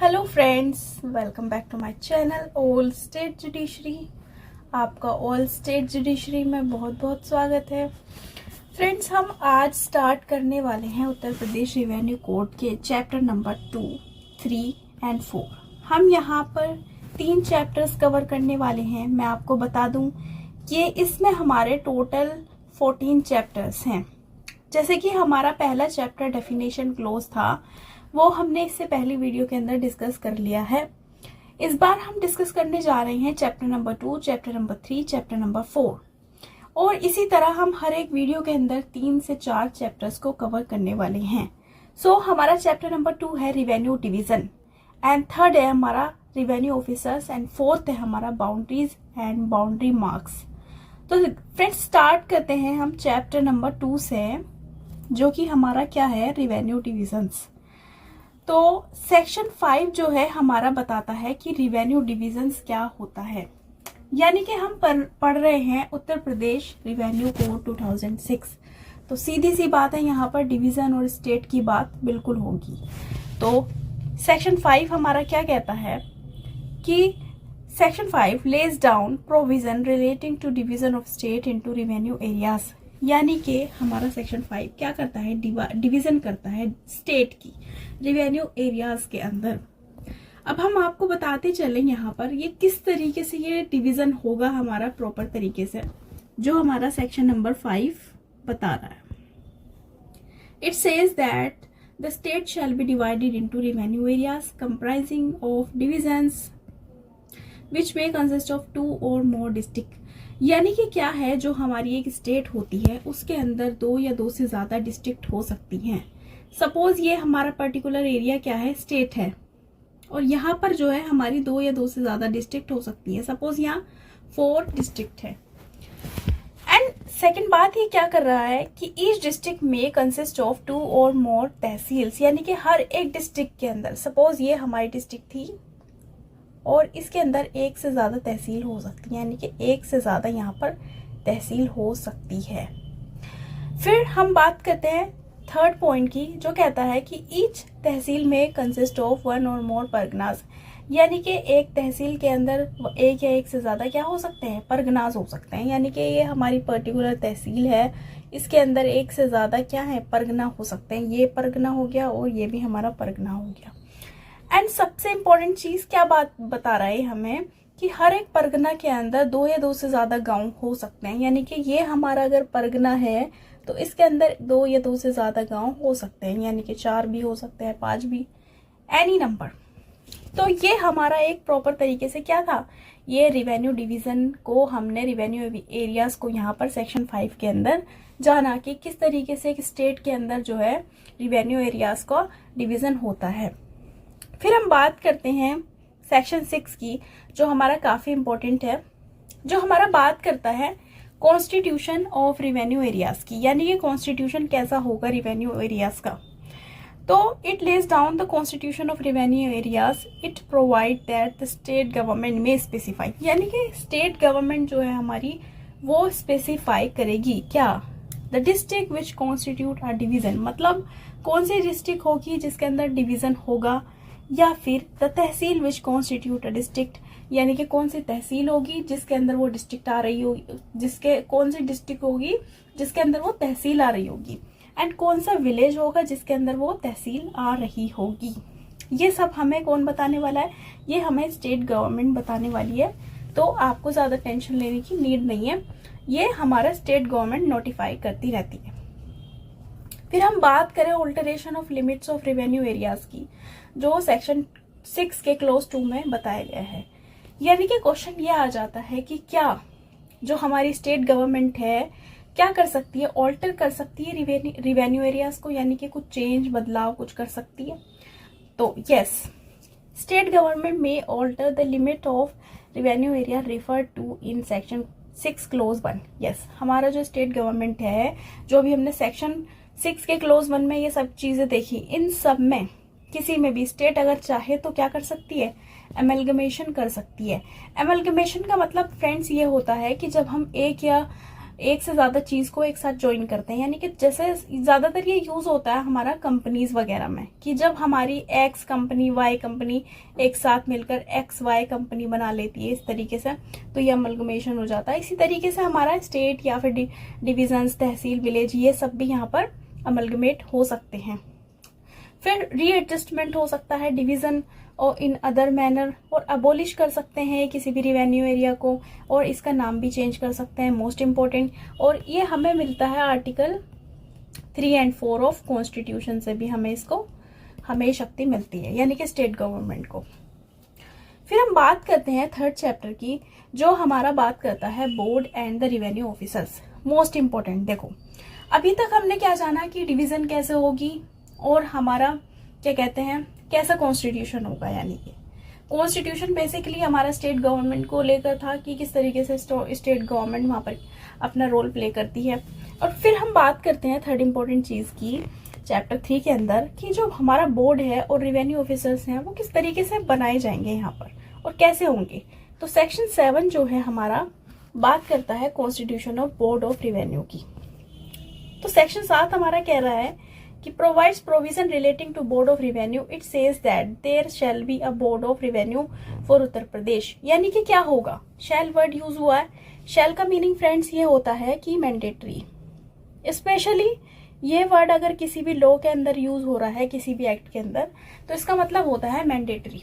Hello friends, welcome back to my channel all state judiciary. आपका all state judiciary में बहुत बहुत स्वागत है। फ्रेंड्स, हम आज स्टार्ट करने वाले हैं उत्तर प्रदेश रेवेन्यू कोड के चैप्टर नंबर 2, 3 एंड 4। हम यहाँ पर 3 चैप्टर्स कवर करने वाले हैं। मैं आपको बता दूं कि इसमें हमारे टोटल 14 चैप्टर्स हैं। जैसे कि हमारा पहला चैप्टर डेफिनेशन क्लोज था, वो हमने इससे पहली वीडियो के अंदर डिस्कस कर लिया है। इस बार हम डिस्कस करने जा रहे हैं chapter number 2, chapter number 3, chapter number 4 और इसी तरह हम हर एक वीडियो के अंदर 3 से 4 चैप्टर्स को कवर करने वाले हैं। हमारा चैप्टर नंबर 2 है रिवेन्यू डिवीजन एंड 3rd है हमारा रिवेन्यू ऑफिसर्स एंड 4th है हमारा बाउंड्रीज एंड बाउंड्री मार्क्स। तो फ्रेंड्स, स्टार्ट करते हैं हम चैप्टर नंबर 2 से, जो कि हमारा क्या है, रिवेन्यू डिविजन्स। तो सेक्शन 5 जो है हमारा बताता है कि रिवेन्यू डिविजन्स क्या होता है। यानी कि हम पढ़ रहे हैं उत्तर प्रदेश रिवेन्यू कोड 2006। तो सीधी सी बात है, यहाँ पर डिवीजन और स्टेट की बात बिल्कुल होगी। तो सेक्शन 5 हमारा क्या कहता है कि section 5 lays down provision relating to division of state into revenue areas. यानी कि हमारा सेक्शन 5 क्या करता है, डिवीजन करता है स्टेट की रेवेन्यू एरियाज के अंदर। अब हम आपको बताते चलें यहाँ पर ये किस तरीके से ये डिवीजन होगा हमारा प्रॉपर तरीके से, जो हमारा सेक्शन नंबर 5 बता रहा है। It says that the state shall be divided into revenue areas comprising of divisions which may consist of 2 और मोर डिस्ट्रिक्ट। यानी कि क्या है, जो हमारी एक स्टेट होती है उसके अंदर 2 या 2 से ज्यादा डिस्ट्रिक्ट हो सकती हैं। सपोज ये हमारा पर्टिकुलर एरिया क्या है, स्टेट है, और यहाँ पर जो है हमारी 2 या 2 से ज्यादा डिस्ट्रिक्ट हो सकती है। सपोज यहाँ 4 डिस्ट्रिक्ट है। एंड सेकंड बात ये क्या कर रहा है कि ईच डिस्ट्रिक्ट में कंसिस्ट ऑफ 2 और मोर तहसील्स। यानी कि हर एक डिस्ट्रिक्ट के अंदर, सपोज ये हमारी डिस्ट्रिक्ट थी और इसके अंदर 1 से ज्यादा तहसील हो सकती है, यानी कि 1 से ज्यादा यहाँ पर तहसील हो सकती है। फिर हम बात करते हैं 3rd पॉइंट की, जो कहता है कि ईच तहसील में कंसिस्ट ऑफ 1 और मोर परगनाज। यानी कि एक तहसील के अंदर 1 या 1 से ज्यादा क्या हो सकते हैं, परगनाज हो सकते हैं। यानी कि ये हमारी पर्टिकुलर तहसील है, इसके अंदर 1 से ज्यादा क्या है, परगना हो सकते हैं। ये परगना हो गया और ये भी हमारा परगना हो गया। एंड सबसे इम्पोर्टेंट चीज क्या बात बता रहा है हमें कि हर एक परगना के अंदर 2 या 2 से ज्यादा गांव हो सकते हैं। यानी कि ये हमारा अगर परगना है तो इसके अंदर 2 या 2 से ज्यादा गांव हो सकते हैं, यानी कि 4 भी हो सकते हैं, 5 भी, एनी नंबर। तो ये हमारा एक प्रॉपर तरीके से क्या था, ये रिवेन्यू डिवीजन को हमने रिवेन्यू एरियाज को यहाँ पर सेक्शन 5 के अंदर जाना कि किस तरीके से एक स्टेट के अंदर जो है रिवेन्यू एरियाज का डिवीजन होता है। फिर हम बात करते हैं सेक्शन 6 की, जो हमारा काफी इंपॉर्टेंट है, जो हमारा बात करता है कॉन्स्टिट्यूशन ऑफ रिवेन्यू एरियाज की। यानी कि कॉन्स्टिट्यूशन कैसा होगा रिवेन्यू एरियाज का। तो it lays down the constitution of revenue areas. It provide that the state government में स्पेसिफाई। यानी कि स्टेट गवर्नमेंट जो है हमारी, वो स्पेसिफाई करेगी क्या, the district which constitute a division. मतलब कौन सी डिस्ट्रिक्ट होगी जिसके अंदर डिवीजन होगा, या फिर the tehsil which constitute a district. यानी कि कौन सी तहसील होगी जिसके अंदर वो डिस्ट्रिक्ट आ रही होगी, कौन सी डिस्ट्रिक्ट होगी जिसके अंदर वो तहसील आ रही होगी, एंड कौन सा विलेज होगा जिसके अंदर वो तहसील आ रही होगी। ये सब हमें कौन बताने वाला है, ये हमें स्टेट गवर्नमेंट बताने वाली है। तो आपको ज्यादा टेंशन लेने की नीड नहीं है, ये हमारा स्टेट गवर्नमेंट नोटिफाई करती रहती है। फिर हम बात करें alteration of limits of revenue areas की, जो सेक्शन 6 के क्लोज 2 में बताया गया है। यानी कि क्वेश्चन ये आ जाता है कि क्या जो हमारी स्टेट गवर्नमेंट है क्या कर सकती है, ऑल्टर कर सकती है रिवेन्यू एरियाज को, यानी कि कुछ चेंज, बदलाव कुछ कर सकती है। तो yes, state government may alter the limit of revenue area refer to in section 6 clause 1। Yes, हमारा जो स्टेट गवर्नमेंट है, जो अभी हमने सेक्शन 6 के क्लोज 1 में ये सब चीजें देखी, इन सब में किसी में भी स्टेट अगर चाहे तो क्या कर सकती है, एमलगमेशन कर सकती है। एमलगमेशन का मतलब फ्रेंड्स ये होता है कि जब हम एक से ज्यादा चीज को एक साथ ज्वाइन करते हैं। यानी कि जैसे ज्यादातर ये यूज होता है हमारा कंपनीज वगैरह में कि जब हमारी एक्स कंपनी वाई कंपनी एक साथ मिलकर एक्स वाई कंपनी बना लेती है इस तरीके से, तो ये अमलगमेशन हो जाता है। इसी तरीके से हमारा स्टेट या फिर डिविजन्स, तहसील, विलेज, ये सब भी यहाँ पर अमलगमेट हो सकते हैं। फिर रीएडजस्टमेंट हो सकता है डिवीजन और इन अदर मैनर, और अबोलिश कर सकते हैं किसी भी रिवेन्यू एरिया को, और इसका नाम भी चेंज कर सकते हैं, मोस्ट इम्पोर्टेंट। और ये हमें मिलता है आर्टिकल 3 और 4 ऑफ कॉन्स्टिट्यूशन से भी हमें शक्ति मिलती है, यानी कि स्टेट गवर्नमेंट को। फिर हम बात करते हैं थर्ड चैप्टर की, जो हमारा बात करता है board and the revenue officers. Most important. देखो, अभी तक हमने क्या जाना कि डिवीजन कैसे होगी और हमारा क्या कहते हैं कैसा कॉन्स्टिट्यूशन होगा। यानी कि कॉन्स्टिट्यूशन बेसिकली हमारा स्टेट गवर्नमेंट को लेकर था कि किस तरीके से स्टेट गवर्नमेंट वहां पर अपना रोल प्ले करती है। और फिर हम बात करते हैं थर्ड इम्पोर्टेंट चीज की चैप्टर 3 के अंदर कि जो हमारा बोर्ड है और रिवेन्यू ऑफिसर्स हैं वो किस तरीके से बनाए जाएंगे यहाँ पर और कैसे होंगे। तो सेक्शन 7 जो है हमारा बात करता है constitution of board of revenue की। तो सेक्शन 7 हमारा कह रहा है कि provides provision relating to board of revenue. It says that there shall be a board of revenue for Uttar Pradesh. यानी कि क्या होगा, शैल वर्ड यूज हुआ है। शैल का मीनिंग फ्रेंड्स ये होता है कि मैंडेटरी। स्पेशली ये वर्ड अगर किसी भी लॉ के अंदर यूज हो रहा है, किसी भी एक्ट के अंदर, तो इसका मतलब होता है मैंडेटरी,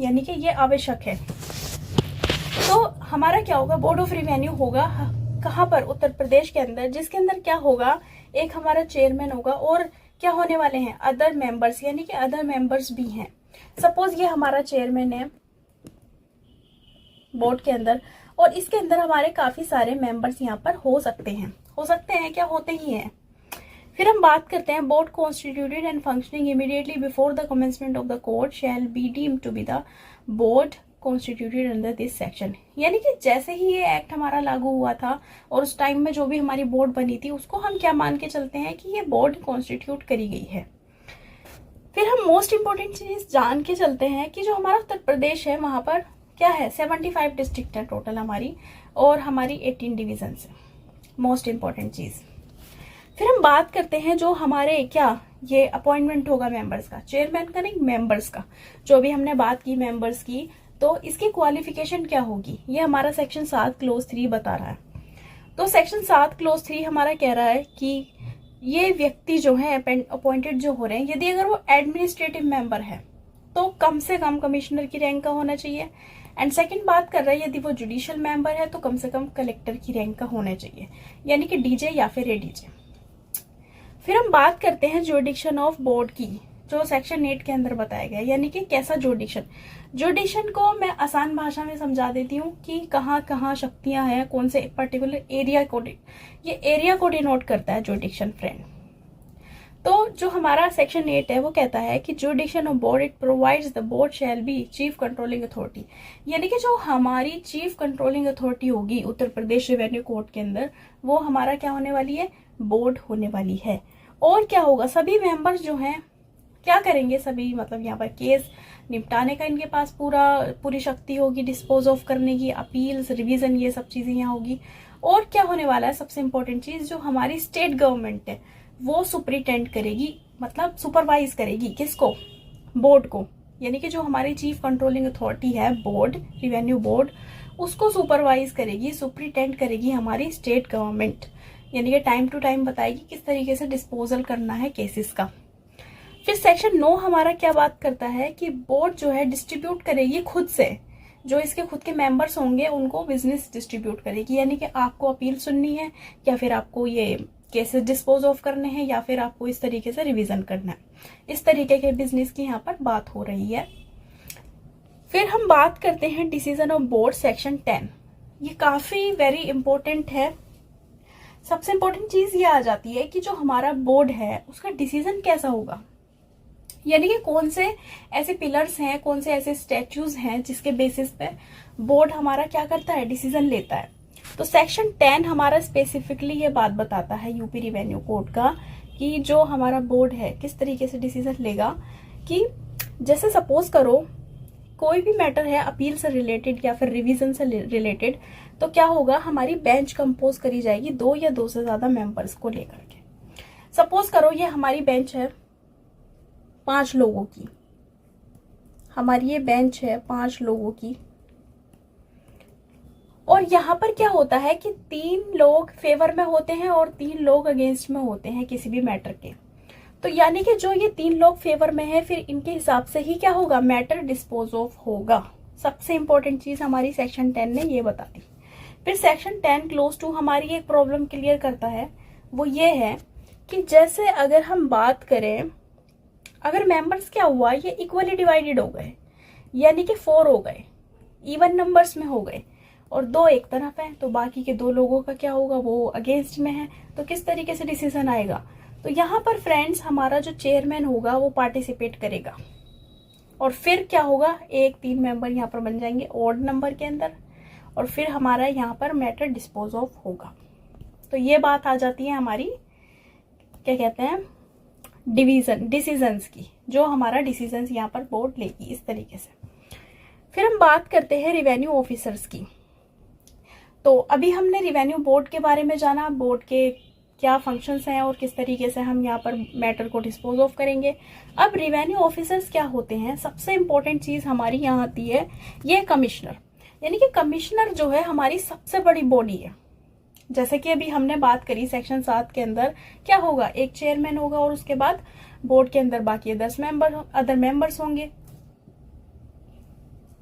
यानी कि ये आवश्यक है। तो हमारा क्या होगा, बोर्ड ऑफ रिवेन्यू होगा कहाँ पर, उत्तर प्रदेश के अंदर, जिसके अंदर क्या होगा, एक हमारा चेयरमैन होगा और क्या होने वाले हैं अदर मेंबर्स, यानी कि अदर मेंबर्स भी हैं। सपोज ये हमारा चेयरमैन है बोर्ड के अंदर और इसके अंदर हमारे काफी सारे मेंबर्स यहाँ पर हो सकते हैं क्या, होते ही हैं। फिर हम बात करते हैं board constituted and functioning immediately before the commencement of the court shall be deemed to be the board constituted under this section. यानी कि जैसे ही ये एक्ट हमारा लागू हुआ था और उस टाइम में जो भी हमारी बोर्ड बनी थी उसको हम क्या मान के चलते हैं कि ये बोर्ड कॉन्स्टिट्यूट करी गई है। फिर हम मोस्ट इंपोर्टेंट चीज जान के चलते हैं कि जो हमारा उत्तर प्रदेश है वहां पर क्या है, 75 डिस्ट्रिक्ट है टोटल हमारी, और हमारी 18 डिवीजन है। मोस्ट इंपोर्टेंट चीज। फिर हम बात करते हैं जो हमारे क्या ये अपॉइंटमेंट होगा मेंबर्स का, चेयरमैन का नहीं, मेंबर्स का। जो भी हमने बात की मेंबर्स की, तो इसकी क्वालिफिकेशन क्या होगी, ये हमारा सेक्शन 7 क्लोज 3 बता रहा है। तो सेक्शन 7 क्लोज 3 हमारा कह रहा है कि ये व्यक्ति जो है अपॉइंटेड जो हो रहे हैं, यदि अगर वो एडमिनिस्ट्रेटिव मेंबर है तो कम से कम कमिश्नर की रैंक का होना चाहिए। एंड सेकंड बात कर रहे हैं यदि वो जुडिशियल मेंबर है तो कम से कम कलेक्टर की रैंक का होना चाहिए, यानी कि डीजे या फिर एडीजे। फिर हम बात करते हैं जुडिक्शन ऑफ बोर्ड की, जो सेक्शन 8 के अंदर बताया गया, यानी कि कैसा जुडिक्शन को मैं आसान भाषा में समझा देती हूँ कि कहाँ कहाँ शक्तियां हैं, कौन से पर्टिकुलर एरिया को, ये एरिया को डिनोट करता है जुडिक्शन फ्रेंड। तो जो हमारा सेक्शन 8 है वो कहता है कि जुडिक्शन of board it provides the board shall be chief controlling authority. यानी कि जो हमारी चीफ कंट्रोलिंग अथॉरिटी होगी उत्तर प्रदेश रेवेन्यू कोर्ट के अंदर, वो हमारा क्या होने वाली है, बोर्ड होने वाली है। और क्या होगा, सभी मेंबर्स जो हैं क्या करेंगे, सभी मतलब यहाँ पर केस निपटाने का इनके पास पूरी शक्ति होगी, डिस्पोज ऑफ करने की, अपील्स, रिवीजन, ये सब चीजें यहाँ होगी। और क्या होने वाला है, सबसे इंपॉर्टेंट चीज, जो हमारी स्टेट गवर्नमेंट है वो सुपरिटेंड करेगी, मतलब सुपरवाइज करेगी किसको, बोर्ड को। यानी कि जो हमारी चीफ कंट्रोलिंग अथॉरिटी है बोर्ड, रिवेन्यू बोर्ड, उसको सुपरवाइज करेगी, सुपरिटेंड करेगी हमारी स्टेट गवर्नमेंट। यानी कि टाइम टू टाइम बताएगी किस तरीके से डिस्पोजल करना है केसेस का। फिर सेक्शन 9 हमारा क्या बात करता है कि बोर्ड जो है डिस्ट्रीब्यूट करेगी खुद से, जो इसके खुद के मेंबर्स होंगे उनको बिजनेस डिस्ट्रीब्यूट करेगी। यानी कि आपको अपील सुननी है या फिर आपको ये केसेस डिस्पोज ऑफ करने हैं या फिर आपको इस तरीके से रिवीजन करना है, इस तरीके के बिजनेस की यहाँ पर बात हो रही है। फिर हम बात करते हैं डिसीजन ऑफ बोर्ड सेक्शन 10। ये काफी वेरी इंपॉर्टेंट है। सबसे इंपॉर्टेंट चीज ये आ जाती है कि जो हमारा बोर्ड है उसका डिसीजन कैसा होगा, यानी कि कौन से ऐसे पिलर्स हैं, कौन से ऐसे स्टैच्यूज हैं जिसके बेसिस पे बोर्ड हमारा क्या करता है, डिसीजन लेता है। तो सेक्शन 10 हमारा स्पेसिफिकली ये बात बताता है यूपी रिवेन्यू कोड का कि जो हमारा बोर्ड है किस तरीके से डिसीजन लेगा। कि जैसे सपोज करो कोई भी मैटर है अपील से रिलेटेड या फिर रिवीजन से रिलेटेड, तो क्या होगा, हमारी बेंच कंपोज करी जाएगी 2 या 2 से ज्यादा मेंबर्स को लेकर के। सपोज करो ये हमारी बेंच है 5 लोगों की, हमारी ये बेंच है 5 लोगों की, और यहाँ पर क्या होता है कि 3 लोग फेवर में होते हैं और 3 लोग अगेंस्ट में होते हैं किसी भी मैटर के। तो यानी कि जो ये 3 लोग फेवर में है, फिर इनके हिसाब से ही क्या होगा, मैटर डिस्पोज ऑफ होगा। सबसे इंपॉर्टेंट चीज हमारी सेक्शन 10 ने ये बता दी। फिर सेक्शन 10 क्लोज टू हमारी एक प्रॉब्लम क्लियर करता है, वो ये है कि जैसे अगर हम बात करें, अगर मेंबर्स क्या हुआ, ये इक्वली डिवाइडेड हो गए, यानी कि 4 हो गए, इवन नंबर्स में हो गए, और 2 एक तरफ है, तो बाकी के 2 लोगों का क्या होगा, वो अगेंस्ट में है, तो किस तरीके से डिसीजन आएगा। तो यहाँ पर फ्रेंड्स हमारा जो चेयरमैन होगा वो पार्टिसिपेट करेगा, और फिर क्या होगा, 3 मेंबर यहाँ पर बन जाएंगे ऑड नंबर के अंदर, और फिर हमारा यहाँ पर मैटर डिस्पोज ऑफ होगा। तो ये बात आ जाती है हमारी, क्या कहते हैं, डिसीजंस की, जो हमारा डिसीजंस यहाँ पर बोर्ड लेगी इस तरीके से। फिर हम बात करते हैं रिवेन्यू ऑफिसर्स की। तो अभी हमने रिवेन्यू बोर्ड के बारे में जाना, बोर्ड के क्या फंक्शंस हैं और किस तरीके से हम यहाँ पर मैटर को डिस्पोज ऑफ करेंगे। अब रिवेन्यू ऑफिसर्स क्या होते हैं, सबसे इंपॉर्टेंट चीज हमारी यहाँ आती है, ये कमिश्नर, यानी कि कमिश्नर जो है हमारी सबसे बड़ी बॉडी है। जैसे कि अभी हमने बात करी सेक्शन 7 के अंदर क्या होगा, एक चेयरमैन होगा और उसके बाद बोर्ड के अंदर बाकी 10 अदर मेंबर्स होंगे।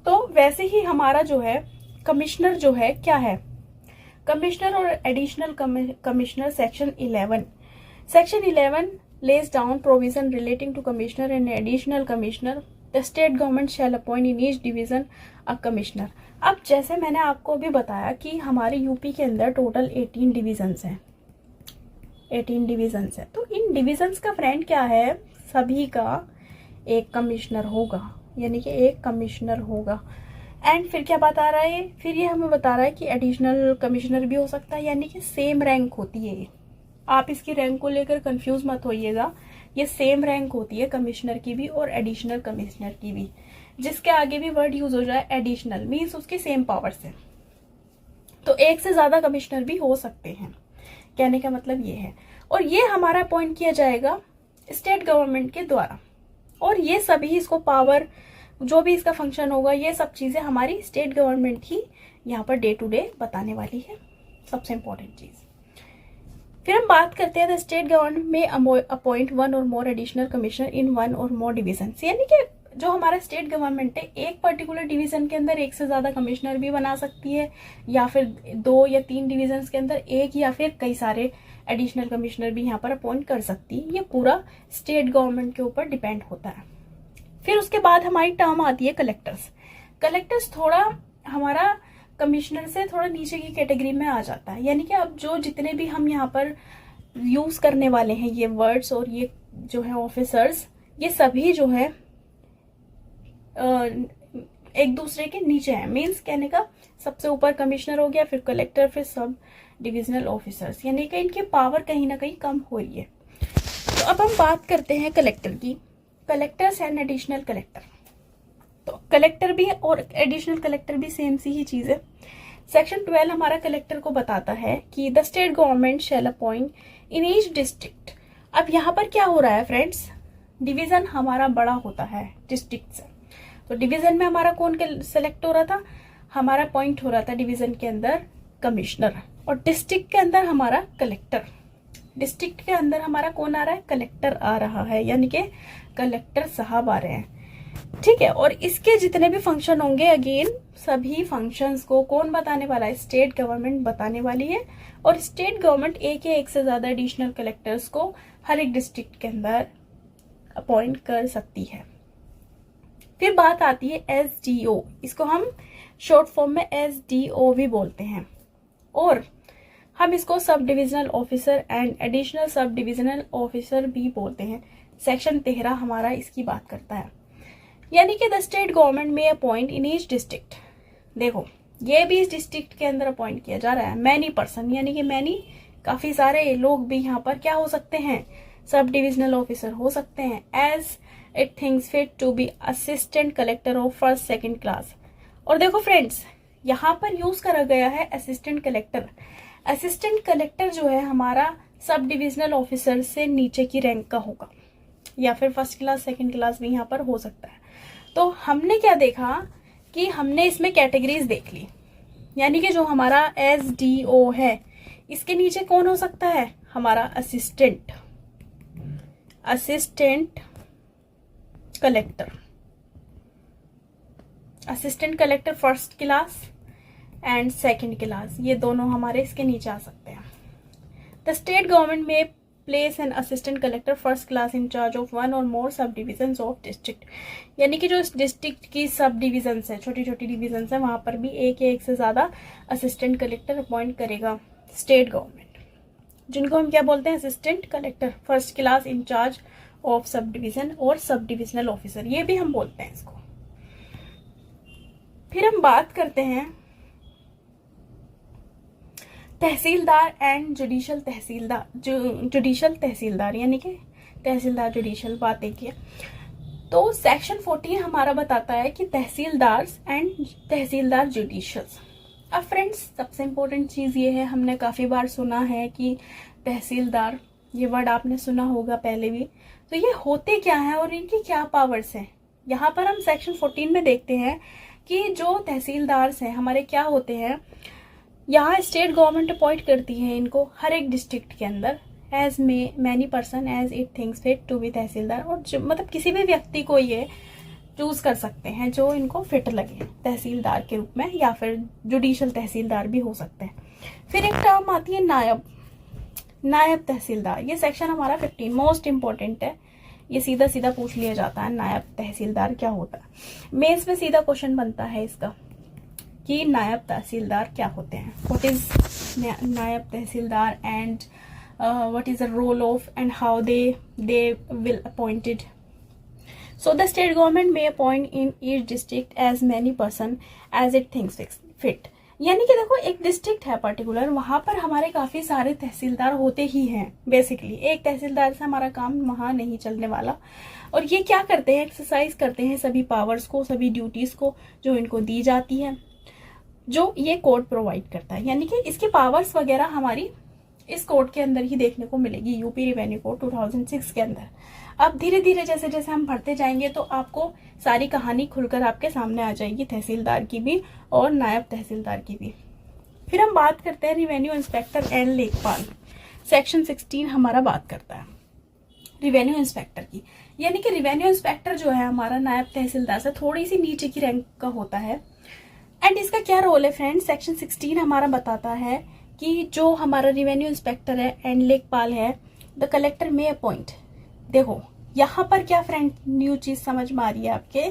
तो वैसे ही हमारा जो है कमिश्नर जो है क्या है, कमिश्नर और additional commissioner section 11 lays down provision relating to commissioner and additional commissioner. The state government shall appoint in each division a commissioner. अब जैसे मैंने आपको अभी बताया कि हमारे यूपी के अंदर टोटल 18 डिविजन्स हैं, 18 डिविजन्स हैं। तो इन डिविजन्स का फ्रेंड क्या है, सभी का एक कमिश्नर होगा, यानी कि एक कमिश्नर होगा। एंड फिर क्या बता रहा है, फिर ये हमें बता रहा है कि एडिशनल कमिश्नर भी हो सकता है, यानी कि सेम रैंक होती है। आप इसकी रैंक को लेकर कंफ्यूज मत होइएगा, ये सेम रैंक होती है कमिश्नर की भी और एडिशनल कमिश्नर की भी। जिसके आगे भी वर्ड यूज हो जाए एडिशनल, मीन्स उसकी सेम पावर्स है। तो एक से ज्यादा कमिश्नर भी हो सकते हैं, कहने का मतलब ये है। और ये हमारा अपॉइंट किया जाएगा स्टेट गवर्नमेंट के द्वारा, और ये सभी इसको पावर, जो भी इसका फंक्शन होगा, ये सब चीजें हमारी स्टेट गवर्नमेंट ही यहाँ पर डे टू डे बताने वाली है, सबसे इंपॉर्टेंट चीज। फिर हम बात करते हैं द स्टेट गवर्नमेंट में अपॉइंट 1 और मोर एडिशनल कमिश्नर इन 1 और मोर डिवीजन, यानी कि जो हमारा स्टेट गवर्नमेंट है एक पर्टिकुलर डिवीजन के अंदर एक से ज्यादा कमिश्नर भी बना सकती है, या फिर 2 या 3 डिवीजन के अंदर एक या फिर कई सारे एडिशनल कमिश्नर भी यहाँ पर अपॉइंट कर सकती है। ये पूरा स्टेट गवर्नमेंट के ऊपर डिपेंड होता है। फिर उसके बाद हमारी टर्म आती है कलेक्टर्स। कलेक्टर्स थोड़ा हमारा कमिश्नर से थोड़ा नीचे की कैटेगरी में आ जाता है, यानी कि अब जो जितने भी हम यहाँ पर यूज करने वाले हैं ये वर्ड्स और ये जो है ऑफिसर्स, ये सभी जो है एक दूसरे के नीचे हैं। मीन्स कहने का सबसे ऊपर कमिश्नर हो गया, फिर कलेक्टर, फिर सब डिविजनल ऑफिसर्स, यानी कि इनकी पावर कहीं ना कहीं कम हो रही है। तो अब हम बात करते हैं कलेक्टर की, कलेक्टर्स एंड एडिशनल कलेक्टर। तो कलेक्टर भी और एडिशनल कलेक्टर भी सेम सी ही चीज है। सेक्शन 12 हमारा कलेक्टर को बताता है कि the state government shall appoint in each district. अब यहाँ पर क्या हो रहा है फ्रेंड्स, डिवीजन हमारा बड़ा होता है डिस्ट्रिक्ट से। तो डिवीजन में हमारा कौन सेलेक्ट हो रहा था, हमारा पॉइंट हो रहा था डिवीजन के अंदर कमिश्नर, और डिस्ट्रिक्ट के अंदर हमारा कलेक्टर। डिस्ट्रिक्ट के अंदर हमारा कौन आ रहा है, कलेक्टर आ रहा है, यानी कि कलेक्टर साहब आ रहे हैं। ठीक है, और इसके जितने भी फंक्शन होंगे, अगेन सभी फंक्शंस को कौन बताने वाला है, स्टेट गवर्नमेंट बताने वाली है। और स्टेट गवर्नमेंट एक या एक से ज्यादा एडिशनल कलेक्टर्स को हर एक डिस्ट्रिक्ट के अंदर अपॉइंट कर सकती है। फिर बात आती है SDO, इसको हम शॉर्ट फॉर्म में SDO भी बोलते हैं, और हम इसको सब डिविजनल ऑफिसर एंड एडिशनल सब डिविजनल ऑफिसर भी बोलते हैं। सेक्शन 13 हमारा इसकी बात करता है, यानी कि द स्टेट गवर्नमेंट में अपॉइंट इन ईच डिस्ट्रिक्ट। देखो ये भी इस डिस्ट्रिक्ट के अंदर अपॉइंट किया जा रहा है, मैनी पर्सन, यानी कि मैनी काफी सारे लोग भी यहाँ पर क्या हो सकते हैं, सब डिविजनल ऑफिसर हो सकते हैं। As it thinks fit to be assistant collector of first second class. और देखो फ्रेंड्स, यहाँ पर यूज करा गया है असिस्टेंट कलेक्टर। असिस्टेंट कलेक्टर जो है हमारा सब डिविजनल ऑफिसर से नीचे की रैंक का होगा, या फिर फर्स्ट क्लास सेकंड क्लास भी यहाँ पर हो सकता है। तो हमने क्या देखा कि हमने इसमें कैटेगरीज देख ली, यानी कि जो हमारा SDO है इसके नीचे कौन हो सकता है, हमारा assistant collector. Assistant collector first class and second class, ये दोनों हमारे इसके नीचे आ सकते हैं। द स्टेट गवर्नमेंट में place an assistant collector first class in charge of one और मोर सब डिविजन ऑफ डिस्ट्रिक्ट, यानी कि जो डिस्ट्रिक्ट की सब डिविजन है, छोटी छोटी डिविजन है, वहां पर भी एक या एक से ज्यादा असिस्टेंट कलेक्टर अपॉइंट करेगा स्टेट गवर्नमेंट, जिनको हम क्या बोलते हैं, assistant collector first class in charge of sub division और सब डिविजनल ऑफिसर, ये भी हम बोलते हैं इसको। फिर हम बात करते हैं तहसीलदार एंड जुडिशल तहसीलदार, जुडिशल तहसीलदार, यानी कि तहसीलदार जुडिशल बात एक है। तो सेक्शन 14 हमारा बताता है कि तहसीलदार एंड तहसीलदार जुडिशल्स। अब फ्रेंड्स, सबसे इम्पोर्टेंट चीज ये है, हमने काफी बार सुना है कि तहसीलदार, ये वर्ड आपने सुना होगा पहले भी, तो ये होते क्या है और इनकी क्या पावर्स हैं। यहाँ पर हम सेक्शन 14 में देखते हैं कि जो तहसीलदार हैं हमारे क्या होते हैं, यहाँ स्टेट गवर्नमेंट अपॉइंट करती है इनको हर एक डिस्ट्रिक्ट के अंदर as many person as it thinks fit to be tehsildar, और मतलब किसी भी व्यक्ति को ये चूज कर सकते हैं जो इनको फिट लगे तहसीलदार के रूप में, या फिर जुडिशल तहसीलदार भी हो सकते हैं। फिर एक टर्म आती है नायब तहसीलदार। ये सेक्शन हमारा 15 मोस्ट इंपॉर्टेंट है, ये सीधा सीधा पूछ लिया जाता है नायब तहसीलदार क्या होता है। मेंस में सीधा क्वेश्चन बनता है इसका कि नायब तहसीलदार क्या होते हैं, what is naib tehsildar and what is the role of and how they will appointed. So the state government may appoint in each district as many person as it thinks fit, यानी कि देखो एक डिस्ट्रिक्ट है पर्टिकुलर, वहां पर हमारे काफी सारे तहसीलदार होते ही हैं। बेसिकली एक तहसीलदार से हमारा काम वहां नहीं चलने वाला, और ये क्या करते हैं, एक्सरसाइज करते हैं सभी पावर्स को, सभी ड्यूटीज को जो इनको दी जाती है, जो ये कोड प्रोवाइड करता है। यानी कि इसकी पावर्स वगैरह हमारी इस कोड के अंदर ही देखने को मिलेगी, यूपी रेवेन्यू कोड 2006 के अंदर। अब धीरे धीरे जैसे जैसे हम पढ़ते जाएंगे तो आपको सारी कहानी खुलकर आपके सामने आ जाएगी, तहसीलदार की भी और नायब तहसीलदार की भी। फिर हम बात करते हैं रिवेन्यू इंस्पेक्टर एंड लेखपाल। सेक्शन 16 हमारा बात करता है रिवेन्यू इंस्पेक्टर की, यानी कि रिवेन्यू इंस्पेक्टर जो है हमारा नायब तहसीलदार से थोड़ी सी नीचे की रैंक का होता है। एंड इसका क्या रोल है फ्रेंड्स, सेक्शन 16 हमारा बताता है कि जो हमारा रिवेन्यू इंस्पेक्टर है एंड लेखपाल है, द कलेक्टर में अपॉइंट। देखो यहाँ पर क्या फ्रेंड न्यू चीज समझ में आ रही है आपके,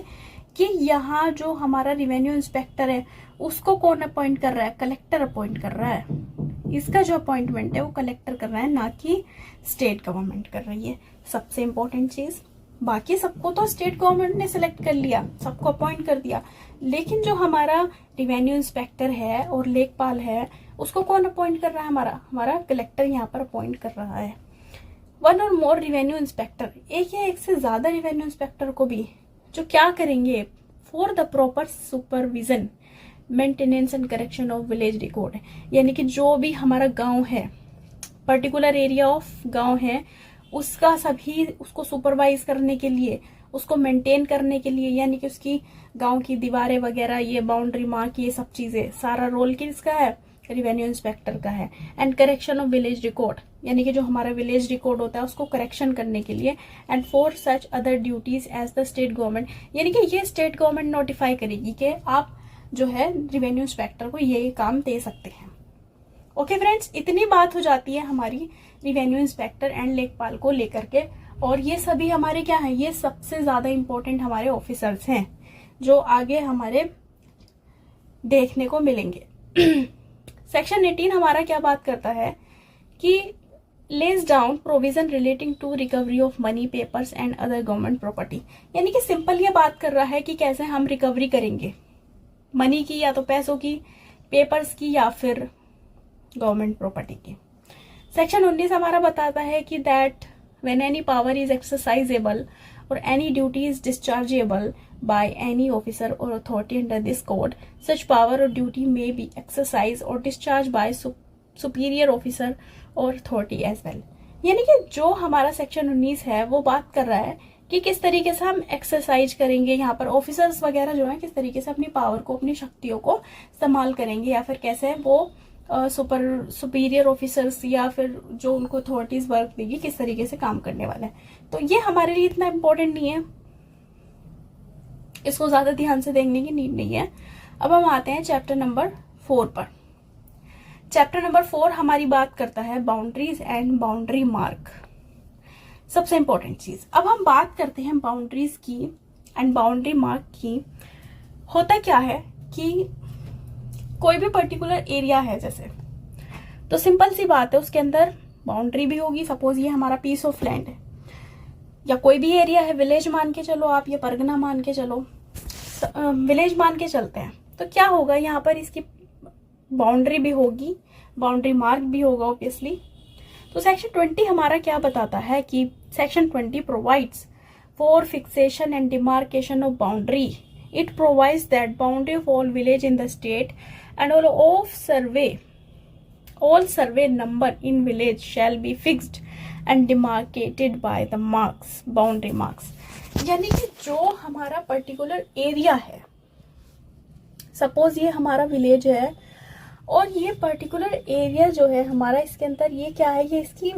कि यहाँ जो हमारा रिवेन्यू इंस्पेक्टर है उसको कौन अपॉइंट कर रहा है, कलेक्टर अपॉइंट कर रहा है। इसका जो अपॉइंटमेंट है वो कलेक्टर कर रहा है, ना कि स्टेट गवर्नमेंट कर रही है। सबसे इंपॉर्टेंट चीज, बाकी सबको तो स्टेट गवर्नमेंट ने सिलेक्ट कर लिया, सबको अपॉइंट कर दिया, लेकिन जो हमारा रिवेन्यू इंस्पेक्टर है और लेखपाल है उसको कौन अपॉइंट कर रहा है, हमारा कलेक्टर यहाँ पर अपॉइंट कर रहा है। वन और मोर रिवेन्यू इंस्पेक्टर, एक या एक से ज्यादा रिवेन्यू इंस्पेक्टर को भी, जो क्या करेंगे, for the proper supervision maintenance and correction of village record, यानी कि जो भी हमारा गांव है, पर्टिकुलर एरिया ऑफ गांव है, उसका सभी उसको सुपरवाइज करने के लिए, उसको मेंटेन करने के लिए, यानी कि उसकी गांव की दीवारें वगैरह, ये बाउंड्री मार्क, ये सब चीजें, सारा रोल किसका है, रेवेन्यू इंस्पेक्टर का है। And correction of village record, यानी कि जो हमारा विलेज रिकॉर्ड होता है उसको करेक्शन करने के लिए। And for such other duties as the state government, यानी कि ये स्टेट गवर्नमेंट नोटिफाई करेगी कि आप जो है रेवेन्यू इंस्पेक्टर को ये काम दे सकते हैं। ओके फ्रेंड्स, इतनी बात हो जाती है हमारी रिवेन्यू इंस्पेक्टर एंड लेखपाल को लेकर के। और ये सभी हमारे क्या है, ये सबसे ज्यादा इंपॉर्टेंट हमारे ऑफिसर्स हैं जो आगे हमारे देखने को मिलेंगे। सेक्शन 18 हमारा क्या बात करता है कि lays down provision relating to recovery of money, papers and other government property, यानी कि सिंपल ये बात कर रहा है कि कैसे हम रिकवरी करेंगे मनी की, या तो पैसों की, पेपर्स की, या फिर गवर्नमेंट प्रॉपर्टी की। सेक्शन 19 हमारा बताता है कि that when any power is exercisable or any duty is dischargeable by any officer or authority under this code, such power or duty may be exercised or discharged by superior officer or authority as well. यानी कि जो हमारा section 19 है वो बात कर रहा है कि किस तरीके से हम एक्सरसाइज करेंगे, यहाँ पर ऑफिसर्स वगैरह जो है किस तरीके से अपनी पावर को, अपनी शक्तियों को इस्तेमाल करेंगे, या फिर कैसे वो सुपीरियर ऑफिसर्स या फिर जो उनको अथॉरिटीज वर्क देगी किस तरीके से काम करने वाला है. तो ये हमारे लिए इतना इम्पोर्टेंट नहीं है, इसको ज्यादा ध्यान से देखने की नीड नहीं है. अब हम आते हैं चैप्टर नंबर 4 पर. चैप्टर नंबर 4 हमारी बात करता है बाउंड्रीज एंड बाउंड्री मार्क. सबसे इंपॉर्टेंट चीज, अब हम बात करते हैं बाउंड्रीज की एंड बाउंड्री मार्क की. होता क्या है कि कोई भी पर्टिकुलर एरिया है जैसे, तो सिंपल सी बात है उसके अंदर बाउंड्री भी होगी. सपोज ये हमारा पीस ऑफ लैंड है, या कोई भी एरिया है, विलेज मान के चलो आप, या परगना मान के चलो, विलेज मान के चलते हैं. तो क्या होगा, यहाँ पर इसकी बाउंड्री भी होगी, बाउंड्री मार्क भी होगा ऑब्वियसली. तो सेक्शन 20 हमारा क्या बताता है कि section 20 provides for fixation and demarcation of boundary. It provides that boundary of all village in the state and all survey number in village shall be fixed and demarcated by the marks, boundary marks. यानी कि जो हमारा particular area है, suppose ये हमारा village है और ये पर्टिकुलर एरिया जो है हमारा, इसके अंदर ये क्या है, ये इसकी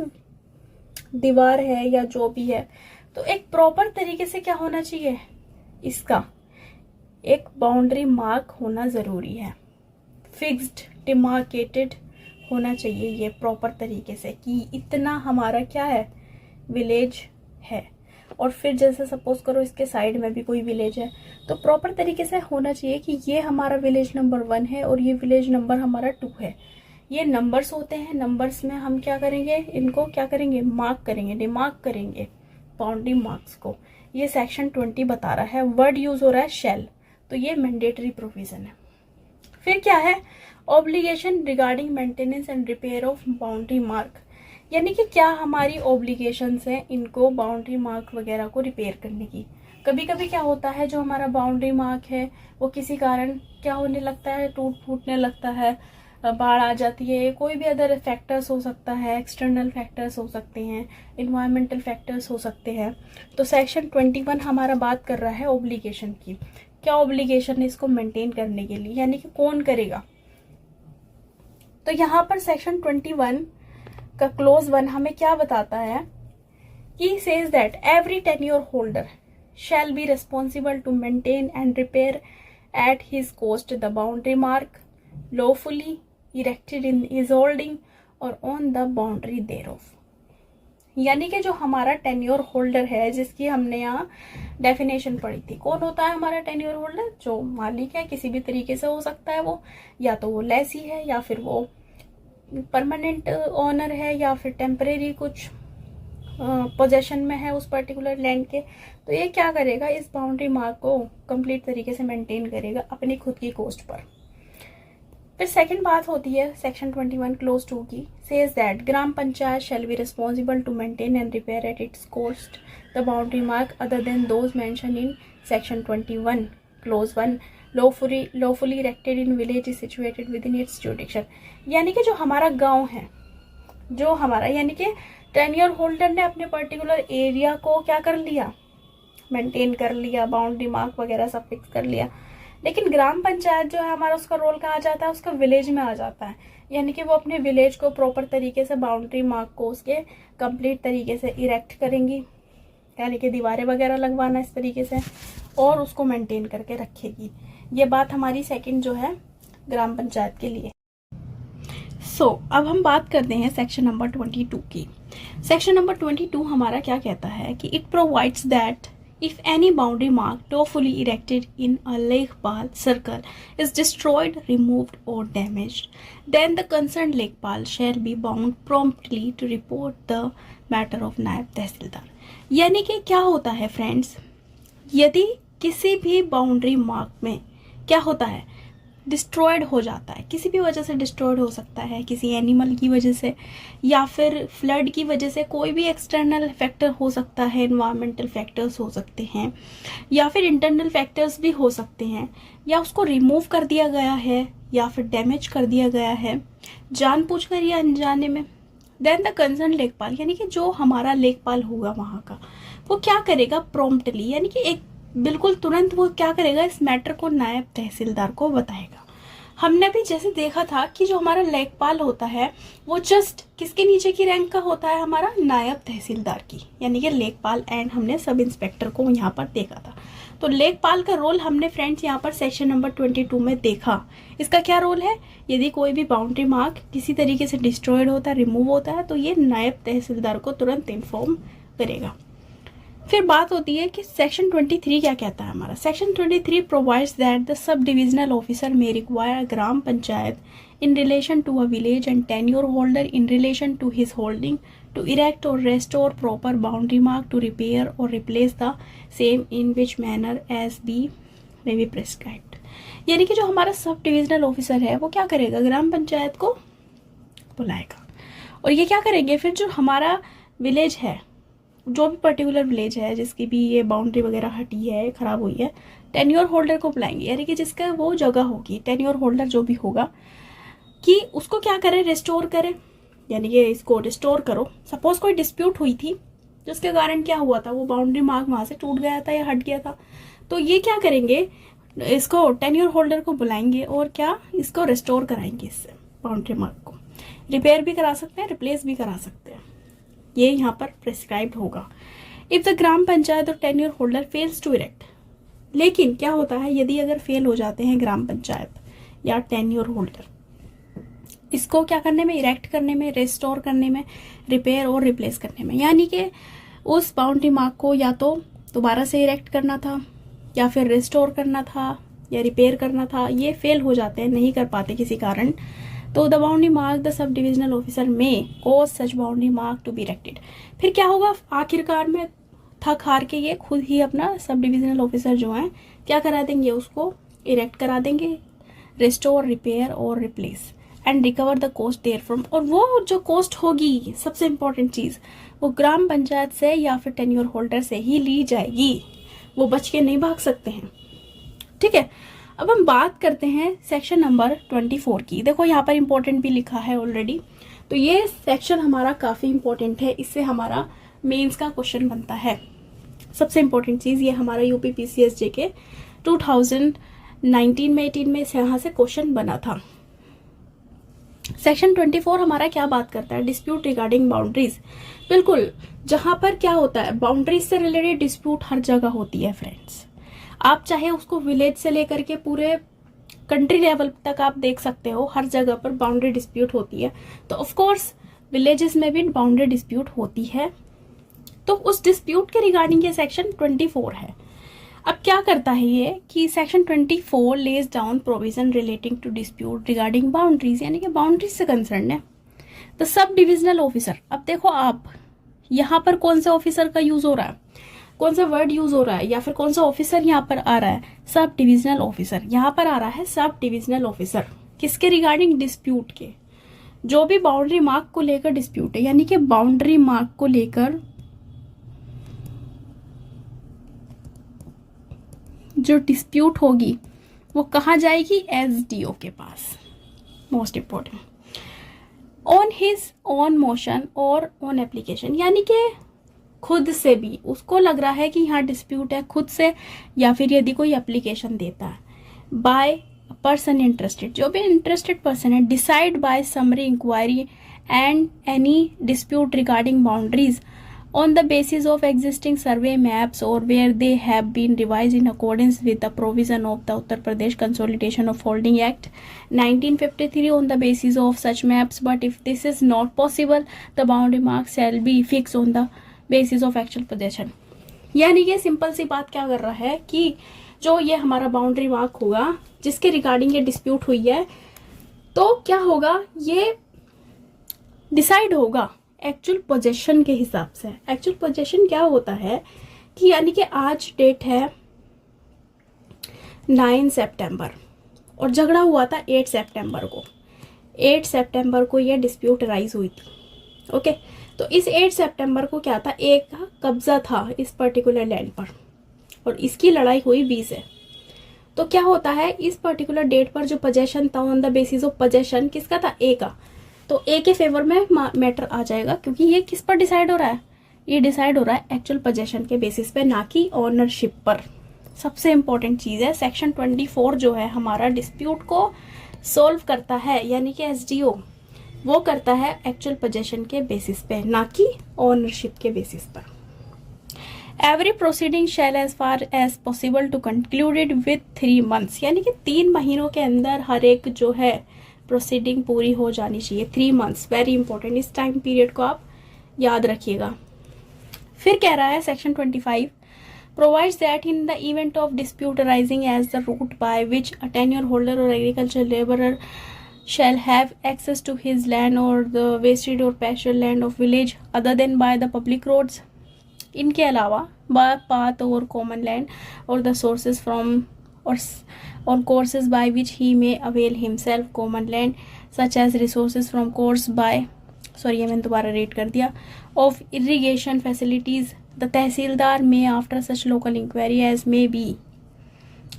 दीवार है या जो भी है, तो एक प्रॉपर तरीके से क्या होना चाहिए, इसका एक बाउंड्री मार्क होना जरूरी है. फिक्स्ड, डिमार्केटेड होना चाहिए ये प्रॉपर तरीके से कि इतना हमारा क्या है, विलेज है. और फिर जैसे सपोज करो इसके साइड में भी कोई विलेज है, तो प्रॉपर तरीके से होना चाहिए कि ये हमारा विलेज नंबर 1 है और ये विलेज नंबर हमारा 2 है. ये नंबर्स होते हैं, नंबर्स में हम क्या करेंगे, इनको क्या करेंगे, मार्क करेंगे, डिमार्क करेंगे बाउंड्री मार्क्स को. ये सेक्शन 20 बता रहा है. वर्ड यूज हो रहा है शैल, तो ये मैंडेटरी प्रोविजन है. फिर क्या है, obligation regarding maintenance and repair of boundary mark. यानी कि क्या हमारी ऑब्लिगेशंस हैं इनको बाउंड्री मार्क वगैरह को रिपेयर करने की. कभी कभी क्या होता है, जो हमारा बाउंड्री मार्क है वो किसी कारण क्या होने लगता है, टूट फूटने लगता है, बाढ़ आ जाती है, कोई भी अदर फैक्टर्स हो सकता है, एक्सटर्नल फैक्टर्स हो सकते हैं, इन्वायरमेंटल फैक्टर्स हो सकते हैं. तो सेक्शन 21 हमारा बात कर रहा है ऑब्लिगेशन की. क्या ऑब्लिगेशन है इसको मेंटेन करने के लिए, यानी कि कौन करेगा. तो यहाँ पर सेक्शन 21 का क्लोज 1 हमें क्या बताता है कि says that every tenure holder shall be responsible to maintain and repair at his cost the boundary mark lawfully erected in his holding or on the boundary thereof. यानी कि जो हमारा टेन्योर होल्डर है, जिसकी हमने यहाँ डेफिनेशन पढ़ी थी, कौन होता है हमारा टेन्योर होल्डर, जो मालिक है, किसी भी तरीके से हो सकता है वो, या तो वो लेसी है, या फिर वो परमानेंट ओनर है, या फिर टेम्परेरी कुछ पोजेशन में है उस पर्टिकुलर लैंड के. तो ये क्या करेगा, इस बाउंड्री मार्क को कंप्लीट तरीके से मेंटेन करेगा अपनी खुद की कॉस्ट पर. फिर सेकंड बात होती है सेक्शन 21 क्लोज 2 की. Says that gram panchayat shall be responsible to maintain and repair at its cost the boundary mark other than those mention in section 21 clause 1 lawfully erected in village is situated within its jurisdiction. यानी कि जो हमारा गांव है, जो हमारा, यानी कि टेन्योर होल्डर ने अपने पर्टिकुलर एरिया को क्या कर लिया, मेंटेन कर लिया, बाउंड्री मार्क वगैरह सब फिक्स कर लिया. लेकिन ग्राम पंचायत जो है हमारा, उसका रोल कहाँ जाता है, उसका विलेज में आ जाता है. यानी कि वो अपने विलेज को प्रॉपर तरीके से बाउंड्री मार्क को उसके कंप्लीट तरीके से इरेक्ट करेंगी, यानी कि दीवारें वगैरह लगवाना इस तरीके से, और उसको मेंटेन करके रखेगी. ये बात हमारी सेकंड जो है ग्राम पंचायत के लिए. अब हम बात करते हैं सेक्शन नंबर 22 की. सेक्शन नंबर 22 हमारा क्या कहता है कि it provides that if any boundary mark lawfully erected in a lekpal circle is destroyed, removed or damaged, then the concerned lekpal shall be bound promptly to report the matter of नायब तहसीलदार. यानी कि क्या होता है friends, यदि किसी भी boundary mark में क्या होता है, डिस्ट्रॉयड हो जाता है, किसी भी वजह से डिस्ट्रॉयड हो सकता है, किसी एनिमल की वजह से या फिर फ्लड की वजह से, कोई भी एक्सटर्नल फैक्टर हो सकता है, एनवायरमेंटल फैक्टर्स हो सकते हैं या फिर इंटरनल फैक्टर्स भी हो सकते हैं, या उसको रिमूव कर दिया गया है या फिर डैमेज कर दिया गया है जानबूझकर या अनजाने में, देन द कंसर्न लेखपाल यानी कि जो हमारा लेखपाल होगा वहाँ का, वो क्या करेगा प्रॉम्प्टली, यानी कि एक बिल्कुल तुरंत वो क्या करेगा, इस मैटर को नायब तहसीलदार को बताएगा। हमने भी जैसे देखा था कि जो हमारा लेखपाल होता है वो जस्ट किसके नीचे की रैंक का होता है, हमारा नायब तहसीलदार की, यानी कि लेखपाल एंड हमने सब इंस्पेक्टर को यहाँ पर देखा था। तो लेखपाल का रोल हमने फ्रेंड्स यहाँ पर सेक्शन नंबर 22 में देखा। इसका क्या रोल है, यदि कोई भी बाउंड्री मार्क किसी तरीके से डिस्ट्रॉयड होता है, रिमूव होता है, तो ये नायब तहसीलदार को तुरंत इन्फॉर्म करेगा। फिर बात होती है कि सेक्शन 23 क्या कहता है हमारा। Section 23 provides that the sub divisional officer may require gram panchayat in relation to a village and tenure holder in relation to his holding to erect or restore proper boundary mark to repair or replace the same in which manner as may be prescribed। यानी कि जो हमारा सब divisional officer है वो क्या करेगा, ग्राम पंचायत को बुलाएगा और ये क्या करेंगे, फिर जो हमारा विलेज है, जो भी पर्टिकुलर विलेज है जिसकी भी ये बाउंड्री वगैरह हटी है, खराब हुई है, टेन्योर होल्डर को बुलाएंगे, यानी कि जिसका वो जगह होगी, टेन्योर होल्डर जो भी होगा, कि उसको क्या करें, रिस्टोर करें, यानी कि इसको रिस्टोर करो। सपोज कोई डिस्प्यूट हुई थी जिसके कारण क्या हुआ था, वो बाउंड्री मार्क वहां से टूट गया था या हट गया था, तो ये क्या करेंगे, इसको टेन्योर होल्डर को बुलाएंगे और क्या इसको रिस्टोर कराएंगे, इससे बाउंड्री मार्क को रिपेयर भी करा सकते हैं, रिप्लेस भी करा सकते हैं, ये यहाँ पर प्रिस्क्राइब्ड होगा। इफ द ग्राम पंचायत और tenure holder fails to erect, लेकिन क्या होता है यदि अगर फेल हो जाते हैं ग्राम पंचायत या टेन्योर होल्डर इसको क्या करने में, इरेक्ट करने में, रिस्टोर करने में, रिपेयर और रिप्लेस करने में, यानी कि उस बाउंड्री मार्क को या तो दोबारा से इरेक्ट करना था या फिर रिस्टोर करना था या रिपेयर करना था, ये फेल हो जाते हैं, नहीं कर पाते किसी कारण, तो the boundary mark the sub divisional officer may cause such boundary mark to be erected. फिर क्या होगा, आखिरकार में थक हार के ये खुद ही अपना सब डिविजनल ऑफिसर जो है क्या करा देंगे, उसको इरेक्ट करा देंगे, रिस्टोर, रिपेयर और replace and recover the cost therefrom. और वो जो कोस्ट होगी, सबसे इंपॉर्टेंट चीज, वो ग्राम पंचायत से या फिर टेन्योर होल्डर से ही ली जाएगी, वो बच के नहीं भाग सकते हैं। ठीक है, अब हम बात करते हैं सेक्शन नंबर 24 की। देखो यहाँ पर इंपॉर्टेंट भी लिखा है ऑलरेडी, तो ये सेक्शन हमारा काफी इंपॉर्टेंट है, इससे हमारा मेंस का क्वेश्चन बनता है। सबसे इंपॉर्टेंट चीज ये हमारा यूपी पीसीएसजे के 2019 में 18 में यहाँ से क्वेश्चन बना था। सेक्शन 24 हमारा क्या बात करता है, डिस्प्यूट रिगार्डिंग बाउंड्रीज। बिल्कुल, जहां पर क्या होता है, बाउंड्रीज से रिलेटेड डिस्प्यूट हर जगह होती है फ्रेंड्स। आप चाहे उसको विलेज से लेकर के पूरे कंट्री लेवल तक आप देख सकते हो, हर जगह पर बाउंड्री डिस्प्यूट होती है। तो ऑफ कोर्स विलेजेस में भी बाउंड्री डिस्प्यूट होती है, तो उस डिस्प्यूट के रिगार्डिंग ये सेक्शन 24 है। अब क्या करता है ये कि section 24 lays down provision relating to dispute regarding boundaries, यानी कि बाउंड्रीज से कंसर्न है। द सब डिविजनल ऑफिसर, अब देखो आप यहाँ पर कौन से ऑफिसर का यूज हो रहा है, कौन सा वर्ड यूज हो रहा है, या फिर कौन सा ऑफिसर यहाँ पर आ रहा है, सब डिविजनल ऑफिसर। यहाँ पर आ रहा है सब डिविजनल ऑफिसर, किसके रिगार्डिंग, डिस्प्यूट के, जो भी बाउंड्री मार्क को लेकर डिस्प्यूट है, यानी कि बाउंड्री मार्क को लेकर जो डिस्प्यूट होगी वो कहाँ जाएगी, एसडीओ के पास। Most important, on his on motion और ऑन एप्लीकेशन, यानी कि खुद से भी उसको लग रहा है कि यहाँ डिस्प्यूट है, खुद से या फिर यदि कोई एप्लीकेशन देता है, बाय पर्सन इंटरेस्टेड, जो भी इंटरेस्टेड पर्सन है, decide by summary inquiry and any dispute regarding boundaries on the basis of existing survey maps or where they have been revised in accordance with the provision of the Uttar Pradesh Consolidation of Holding Act 1953 on the basis of such maps, but if this is not possible the boundary mark shall be fixed on the basis of actual possession। यानी कि simple सी बात क्या कर रहा है कि जो ये हमारा बाउंड्री मार्क होगा जिसके रिगार्डिंग ये डिस्प्यूट हुई है, तो क्या होगा, ये डिसाइड होगा एक्चुअल पोजेशन के हिसाब से। एक्चुअल पोजेशन क्या होता है कि यानी कि आज डेट है 9 सितंबर और झगड़ा हुआ था 8 सितंबर को। 8 सितंबर को ये डिस्प्यूट राइज हुई थी। ओके, तो इस 8 सितंबर को क्या था, ए का कब्जा था इस पर्टिकुलर लैंड पर और इसकी लड़ाई हुई बी से। तो क्या होता है, इस पर्टिकुलर डेट पर जो पोजेशन था on the basis of possession किसका था, ए का, तो ए के फेवर में मैटर आ जाएगा, क्योंकि ये किस पर डिसाइड हो रहा है, ये डिसाइड हो रहा है एक्चुअल पोजेशन के बेसिस पे, ना कि ओनरशिप पर। सबसे इंपॉर्टेंट चीज है, सेक्शन 24 जो है हमारा डिस्प्यूट को सोल्व करता है, यानी कि एसडीओ वो करता है एक्चुअल पोजेशन के बेसिस पे, ना कि ओनरशिप के बेसिस पर। Every proceeding shall as far as possible to concluded with 3 months, यानी कि 3 महीनों के अंदर हर एक जो है प्रोसीडिंग पूरी हो जानी चाहिए। 3 months वेरी इंपॉर्टेंट, इस टाइम पीरियड को आप याद रखिएगा। फिर कह रहा है section 25 provides that in the event of dispute arising as the route by which a tenure holder or agricultural laborer shall have access to his land or the wasted or pastoral land of village other than by the public roads, इनके अलावा by path or common land or the sources from or courses by which he may avail himself common land such as resources from course by ये मैंने दोबारा red कर दिया of irrigation facilities, the tehsildar may after such local inquiry as may be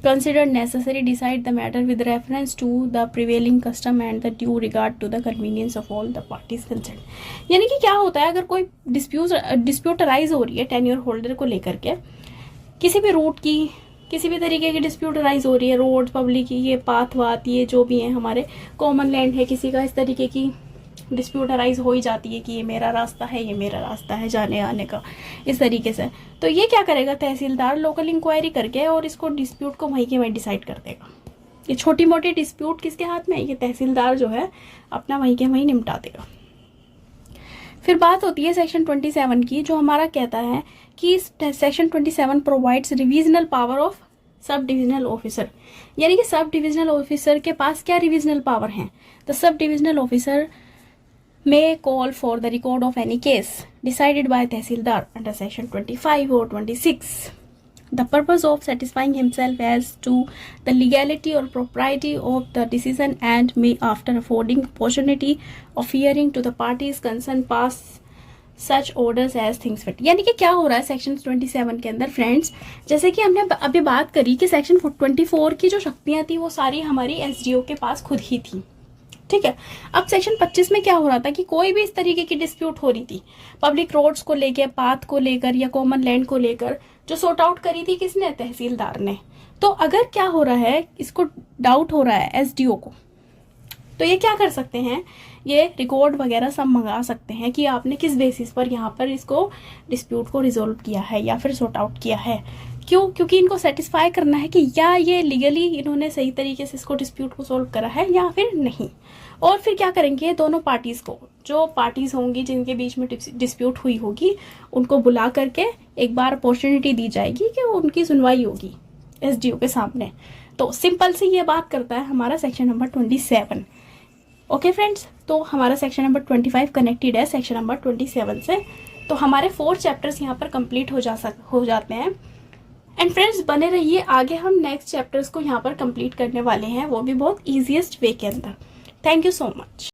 considered necessary decide the matter with reference to the prevailing custom and the due regard to the convenience of all the parties concerned। यानी कि क्या होता है, अगर कोई dispute arise हो रही है टेन्योर होल्डर को लेकर के, किसी भी रूट की, किसी भी तरीके की डिस्प्यूट अराइज हो रही है, रोड पब्लिक की, ये पाथ वाथ ये जो भी है हमारे, कॉमन लैंड है किसी का, इस तरीके की डिस्प्यूट अराइज हो ही जाती है कि ये मेरा रास्ता है, ये मेरा रास्ता है जाने आने का, इस तरीके से। तो ये क्या करेगा, तहसीलदार लोकल इंक्वायरी करके और इसको डिस्प्यूट को वहीं के वहीं डिसाइड कर देगा। ये छोटी मोटी डिस्प्यूट किसके हाथ में है, ये तहसीलदार जो है अपना वहीं के वहीं निपटा देगा। फिर बात होती है सेक्शन 27 की, जो हमारा कहता है कि section 27 provides revisional power of सब डिविजनल ऑफिसर, यानी कि सब डिविजनल ऑफिसर के पास क्या रिविजनल पावर है। तो सब divisional officer may call for the record of any case decided by Tehsildar under section 25 or 26, the purpose of satisfying himself as to the legality or propriety of the decision, and may after affording opportunity of hearing to the parties concerned pass such orders as things fit। यानी कि क्या हो रहा है section 27 के अंदर friends, जैसे कि हमने अभी बात करी कि सेक्शन 24 की जो शक्तियां थी वो सारी हमारी एसडीओ के पास खुद ही थी, ठीक है। अब सेक्शन 25 में क्या हो रहा था कि कोई भी इस तरीके की डिस्प्यूट हो रही थी पब्लिक रोड्स को लेकर, पाथ को लेकर या कॉमन लैंड को लेकर, जो सॉर्ट आउट करी थी किसने, तहसीलदार ने। तो अगर क्या हो रहा है, इसको डाउट हो रहा है एसडीओ को, तो ये क्या कर सकते हैं, ये रिकॉर्ड वगैरह सब मंगा सकते हैं कि आपने किस बेसिस पर यहाँ पर इसको डिस्प्यूट को रिजोल्व किया है या फिर सॉर्ट आउट किया है। क्यों, क्योंकि इनको सेटिस्फाई करना है कि या ये लीगली इन्होंने सही तरीके से इसको डिस्प्यूट को सॉल्व करा है या फिर नहीं। और फिर क्या करेंगे, दोनों पार्टीज को, जो पार्टीज होंगी जिनके बीच में डिस्प्यूट हुई होगी, उनको बुला करके एक बार अपॉर्चुनिटी दी जाएगी कि उनकी सुनवाई होगी एसडीओ के सामने। तो सिंपल सी ये बात करता है हमारा सेक्शन नंबर 27। ओके फ्रेंड्स, तो हमारा सेक्शन नंबर 25 कनेक्टेड है सेक्शन नंबर 27 से। तो हमारे 4 चैप्टर्स यहाँ पर कंप्लीट हो जाते हैं। एंड फ्रेंड्स बने रहिए, आगे हम नेक्स्ट चैप्टर्स को यहाँ पर कंप्लीट करने वाले हैं, वो भी बहुत ईजीएस्ट वे के अंदर। Thank you so much.